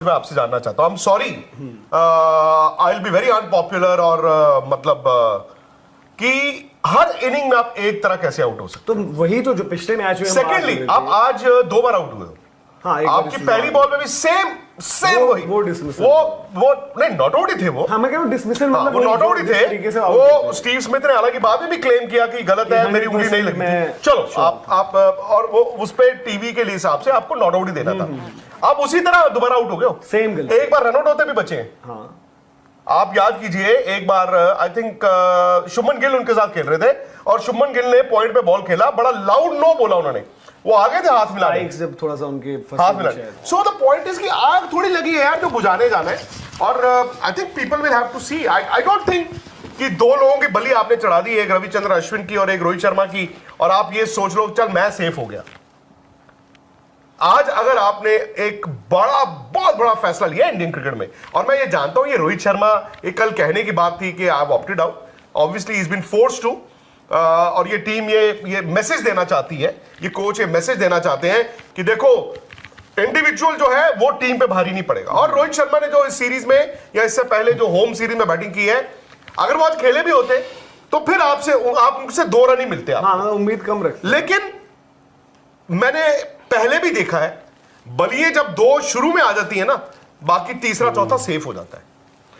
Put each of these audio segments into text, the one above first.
मैं आपसे जानना चाहता हूँ, I am sorry, I will be very unpopular और मतलब कि हर इनिंग में आप एक तरह कैसे आउट हो सकते तो वही तो जो पिछले मैच में सेकेंडली आप आज 2 बार आउट हुए हो। हाँ, आपकी पहली बॉल में भी सेम वही वो डिसमिसल वो नहीं, नॉट आउट ही थे वो। हाँ, मैं कह रहा हूँ डिसमिसल मतलब वो नॉट आउट ही थे। वो स्टीव स्मिथ ने हालांकि बाद में भी क्लेम किया कि गलत है, मेरी उंगली नहीं लगी। चलो आप और वो उस पे टीवी के हिसाब से आपको नॉट आउट ही देना था। आप उसी तरह दोबारा आउट हो गए हो। सेम गलती। एक बार रन आउट होते भी बचे हैं। हाँ, आप याद कीजिए, एक बार आई थिंक शुभमन गिल उनके साथ खेल रहे थे और शुभमन गिल ने पॉइंट पे बॉल खेला, बड़ा लाउड नो बोला उन्होंने, वो आगे थे हाथ मिला जब थोड़ा सा उनके हाथ मिला। सो द पॉइंट इज कि आग थोड़ी लगी है यार जो बुझाने जाना है। और I think people will have to see, I don't think कि 2 लोगों की बलि आपने चढ़ा दी, एक रविचंद्र अश्विन की और एक रोहित शर्मा की, और आप ये सोच लो चल मैं सेफ हो गया। आज अगर आपने एक बहुत बड़ा फैसला लिया इंडियन क्रिकेट में, और मैं ये जानता हूं ये रोहित शर्मा एक कल कहने की बात थी कि I have opted out, obviously he is been forced to, और ये टीम ये मैसेज देना चाहती है, ये कोच ये मैसेज देना चाहते हैं कि देखो इंडिविजुअल जो है वो टीम पे भारी नहीं पड़ेगा। और रोहित शर्मा ने जो इस सीरीज में या इससे पहले जो होम सीरीज में बैटिंग की है, अगर वो आज खेले भी होते तो फिर आप उनसे 2 रन ही मिलते हैं। हाँ, उम्मीद कम रखते। लेकिन मैंने पहले भी देखा है, बलिए जब 2 शुरू में आ जाती है ना, बाकी तीसरा चौथा सेफ हो जाता है,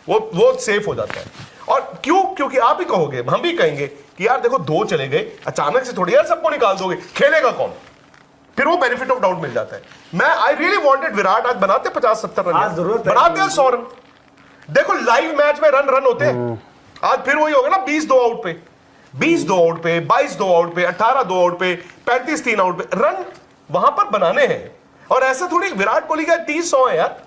वो सेफ हो जाता है। और क्यों? क्योंकि आप ही कहोगे, हम भी कहेंगे कि यार देखो 2 चले गए, अचानक से थोड़ी यार सबको निकाल दोगे, खेलेगा कौन? फिर वो बेनिफिट ऑफ डाउट मिल जाता है। मैं आई रियली वांटेड विराट आज बनाते 50-70 रन, बनाते 100 रन। देखो लाइव मैच में रन होते हैं, आज फिर वही होगा ना, 20 2 आउट पे, 20 2 आउट पे, 22 2 आउट पे, 18 2 आउट पे, 35 3 आउट पे, रन वहां पर बनाने हैं। और ऐसा थोड़ी विराट कोहली का 30-100 है यार,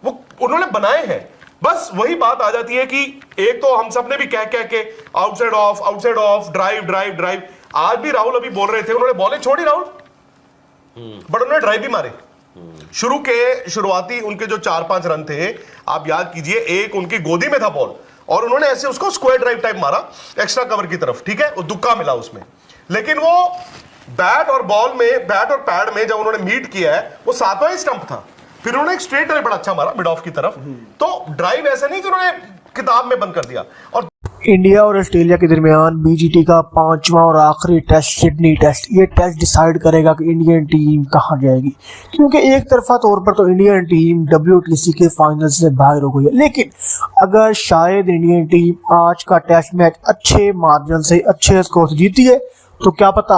वो उन्होंने बनाए हैं। बस वही बात आ जाती है कि एक तो हम सब ने भी कह के आउटसाइड ऑफ ड्राइव। आज भी राहुल अभी बोल रहे थे, उन्होंने बॉलें छोड़ी राहुल, बट उन्होंने ड्राइव भी मारे। शुरुआती उनके जो 4-5 रन थे, आप याद कीजिए, एक उनकी गोदी में था बॉल और उन्होंने ऐसे उसको स्क्वायर ड्राइव टाइप मारा एक्स्ट्रा कवर की तरफ, ठीक है, वो दुक्का मिला उसमें। लेकिन वो बैट और पैड में जब उन्होंने मीट किया है, वो 7वां ही स्टंप था, फिर उन्होंने एक स्ट्रेट ड्राइव बड़ा अच्छा मारा मिड ऑफ की तरफ। तो ड्राइव ऐसा नहीं कि उन्होंने किताब में बंद कर दिया। और इंडिया और ऑस्ट्रेलिया के दरमियान बीजीटी का 5वां और आखिरी टेस्ट, सिडनी टेस्ट, ये टेस्ट डिसाइड करेगा कि इंडियन टीम कहां जाएगी, क्योंकि एक तरफा तौर पर तो इंडियन टीम WTC के फाइनल से बाहर हो गई है। लेकिन अगर शायद इंडियन टीम आज का टेस्ट मैच अच्छे मार्जिन से, अच्छे स्कोर से जीती है, तो क्या पता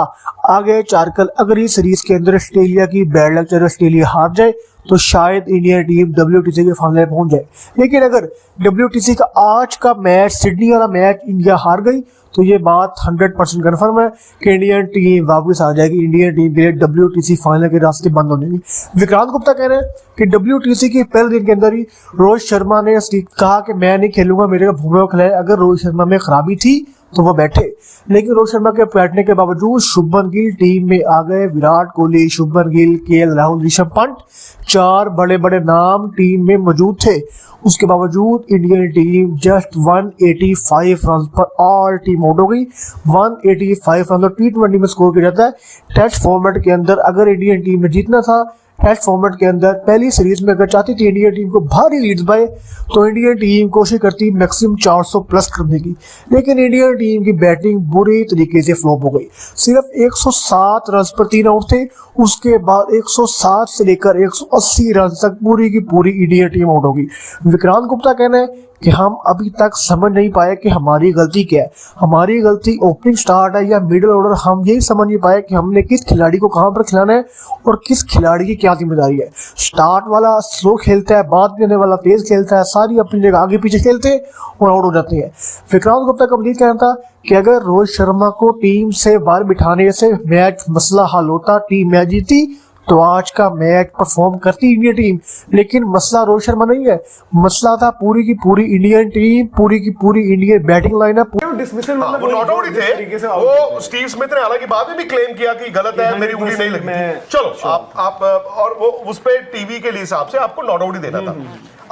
आगे चारकल अगर इस सीरीज के अंदर ऑस्ट्रेलिया की बैड लक चले, ऑस्ट्रेलिया हार जाए, तो शायद इंडियन टीम WTC के फाइनल में पहुंच जाए। लेकिन अगर WTC का आज का मैच, सिडनी वाला मैच, इंडिया हार गई, तो ये बात 100% कन्फर्म है कि इंडियन टीम वापस आ जाएगी। इंडियन टीम के लिए WTC फाइनल के रास्ते बंद होने की। विक्रांत गुप्ता कह रहे हैं कि WTC के पहले दिन के अंदर ही रोहित शर्मा ने कहा कि मैं नहीं खेलूंगा, मेरे को बुमराह खिलाए। अगर रोहित शर्मा में खराबी थी तो वो बैठे, लेकिन रोहित शर्मा के बैठने के बावजूद शुभमन गिल टीम में आ गए। विराट कोहली, शुभमन गिल, KL राहुल, ऋषभ पंत, 4 बड़े बड़े नाम टीम में मौजूद थे। उसके बावजूद इंडियन टीम जस्ट 185 रन पर ऑल टीम आउट हो गई। 185 रन तो T20 में स्कोर किया जाता है। टेस्ट फॉर्मेट के अंदर अगर इंडियन टीम में जीतना था, टेस्ट फॉर्मेट के अंदर पहली सीरीज में अगर चाहती थी इंडियन टीम को भारी लीड्स पाए, तो इंडियन टीम कोशिश करती मैक्सिमम 400 प्लस करने की। लेकिन इंडियन टीम की बैटिंग बुरी तरीके से फ्लॉप हो गई। सिर्फ 107 रन पर 3 आउट थे, उसके बाद 107 से लेकर 180 रन तक पूरी की पूरी इंडियन टीम आउट होगी। विक्रांत गुप्ता कहना है कि हम अभी तक समझ नहीं पाए कि हमारी गलती क्या है। हमारी गलती ओपनिंग स्टार्ट है या मिडिल ऑर्डर, हम यही समझ नहीं पाए कि हमने किस खिलाड़ी को कहां पर खिलाना है और किस खिलाड़ी की क्या जिम्मेदारी है। स्टार्ट वाला स्लो खेलता है, बाद में आने वाला तेज खेलता है, सारी अपनी जगह आगे पीछे खेलते हैं और आउट हो जाते हैं। विक्रांत गुप्ता का मजीद कहना था कि अगर रोहित शर्मा को टीम से बाहर बिठाने से मैच मसला हल होता, टीम मैच जीती, तो आज का मैच परफॉर्म करती इंडियन टीम। लेकिन मसला रोहित शर्मा नहीं है, मसला था पूरी की पूरी इंडियन टीम, पूरी की पूरी इंडियन बैटिंग लाइनअप। डिसमिसल मतलब वो नॉट आउट ही थे। वो स्टीव स्मिथ ने हालांकि बाद में भी क्लेम किया कि गलत है, मेरी उंगली नहीं लगी। चलो आप और वो उस पे टीवी के हिसाब से आपको नॉट आउट ही देना था।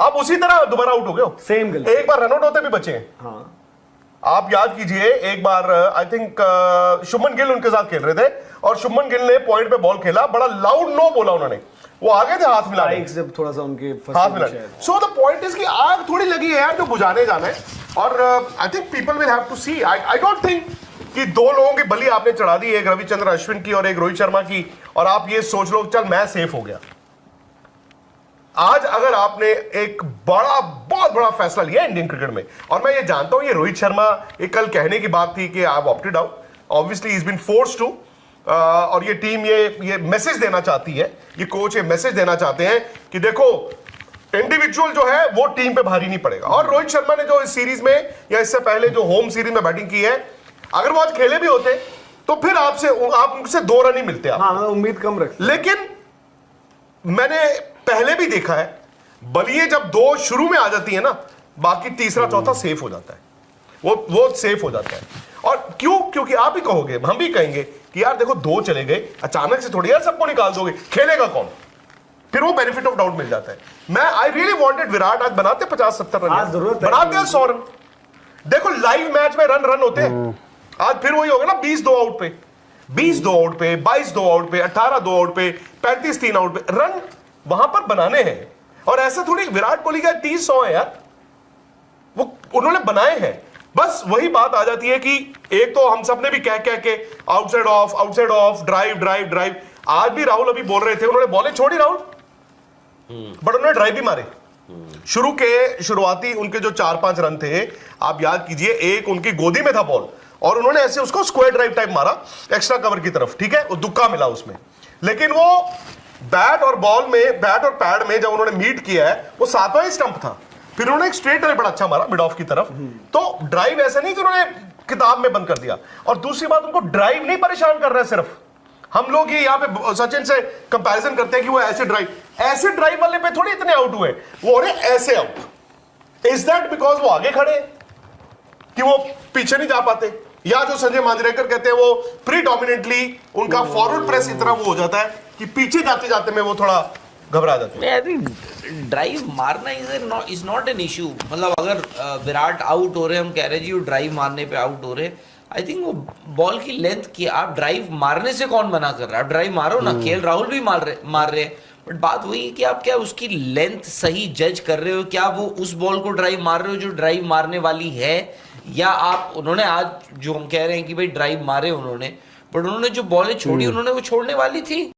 आप उसी तरह दोबारा आउट हो गए हो। सेम गलती। एक बार रन आउट होते भी बचे हैं। हाँ, आप याद कीजिए, एक बार आई थिंक शुभमन गिल उनके साथ खेल रहे थे और शुभमन गिल ने पॉइंट पे बॉल खेला, बड़ा लाउड नो बोला उन्होंने, वो आगे थे हाथ मिलाने, Spikes जब थोड़ा सा उनके हाथ फंसे थे मिलाने। शायद। सो द पॉइंट इज कि आग थोड़ी लगी है यार जो बुझाने जाना है, और I think people will have to see. I don't think कि दो लोगों की बलि आपने चढ़ा दी, एक रविचंद्र अश्विन की और एक रोहित शर्मा की, और आप ये सोच लो चल मैं सेफ हो गया। आज अगर आपने एक बहुत बड़ा फैसला लिया इंडियन क्रिकेट में, और मैं ये जानता हूं ये रोहित शर्मा एक कल कहने की बात थी कि आप opted out, obviously is been forced to, और ये टीम ये मैसेज देना चाहती है, ये कोच ये मैसेज देना चाहते हैं कि देखो इंडिविजुअल जो है वो टीम पे भारी नहीं पड़ेगा। और रोहित शर्मा ने जो इस सीरीज में या इससे पहले जो होम सीरीज में बैटिंग की है, अगर वो आज खेले भी होते तो फिर आप उनसे 2 रन ही मिलते आप। हाँ, उम्मीद कम रखते। लेकिन मैंने पहले भी देखा है बलिए जब 2 शुरू में आ जाती है ना, बाकी तीसरा चौथा सेफ हो जाता है, वो सेफ हो जाता है। और क्यों? क्योंकि आप ही कहोगे, हम भी कहेंगे कि यार देखो 2 चले गए, अचानक से थोड़ी यार सबको निकाल दोगे, खेलेगा कौन? फिर वो बेनिफिट ऑफ डाउट मिल जाता है। मैं आई रियली वांटेड विराट आज बनाते 50-70 रन, आज जरूरत है। बनाते 100 रन। देखो लाइव मैच में रन होते हैं, आज फिर वही होगा ना, 20 2 आउट पे, 20 2 आउट पे, 22 2 आउट पे, 18 2 आउट पे, 35 3 आउट पे, रन वहां पर बनाने हैं। और ऐसा थोड़ी विराट कोहली का 30-100 है यार, वो उन्होंने बनाए हैं। बस वही बात आ जाती है कि एक तो हम सब ने भी कह के आउटसाइड ऑफ ड्राइव। आज भी राहुल अभी बोल रहे थे, उन्होंने बॉलें छोड़ी राहुल, बट उन्होंने ड्राइव भी मारे। शुरुआती उनके जो 4-5 रन थे, आप याद कीजिए, एक उनकी गोदी में था बॉल और उन्होंने ऐसे उसको स्क्वायर ड्राइव टाइप मारा एक्स्ट्रा कवर की तरफ, ठीक है, वो दुक्का मिला उसमें। लेकिन वो बैट और पैड में जब उन्होंने मीट किया है, वो 7वां ही स्टंप था, फिर उन्होंने एक स्ट्रेट ड्राइव बड़ा अच्छा मारा मिड ऑफ की तरफ। तो ड्राइव ऐसा नहीं कि उन्होंने किताब में बंद कर दिया। और दूसरी बात, उनको ड्राइव नहीं परेशान कर रहा है सिर्फ। हम लोग ये यहाँ पे सचिन से कंपैरिजन करते हैं कि वो ऐसे ड्राइव वाले पे थोड़ी इतने आउट हुए, वो हो रहे ऐसे आउट। इज दैट बिकॉज वो आगे खड़े कि वो पीछे नहीं जा पाते, या जो संजय मांजरेकर कहते हैं वो प्रीडोमिनेंटली उनका फॉरवर्ड प्रेस इतना वो हो जाता है कि पीछे जाते जाते में वो थोड़ा घबरा जाते हैं। आई थिंक ड्राइव मारना इज नॉट एन इशू। मतलब अगर विराट आउट हो रहे, हम कह रहे जी वो ड्राइव मारने पे आउट हो रहे, आई थिंक वो बॉल की लेंथ की, आप ड्राइव मारने से कौन मना कर रहा है? आप ड्राइव मारो ना, केएल राहुल भी मार रहे हैं, बट बात वही है कि आप क्या उसकी लेंथ सही जज कर रहे हो? क्या वो उस बॉल को ड्राइव मार रहे हो जो ड्राइव मारने वाली है, या आप उन्होंने आज जो हम कह रहे हैं कि भाई ड्राइव मारे उन्होंने, बट उन्होंने जो बॉलें छोड़ी उन्होंने वो छोड़ने वाली थी।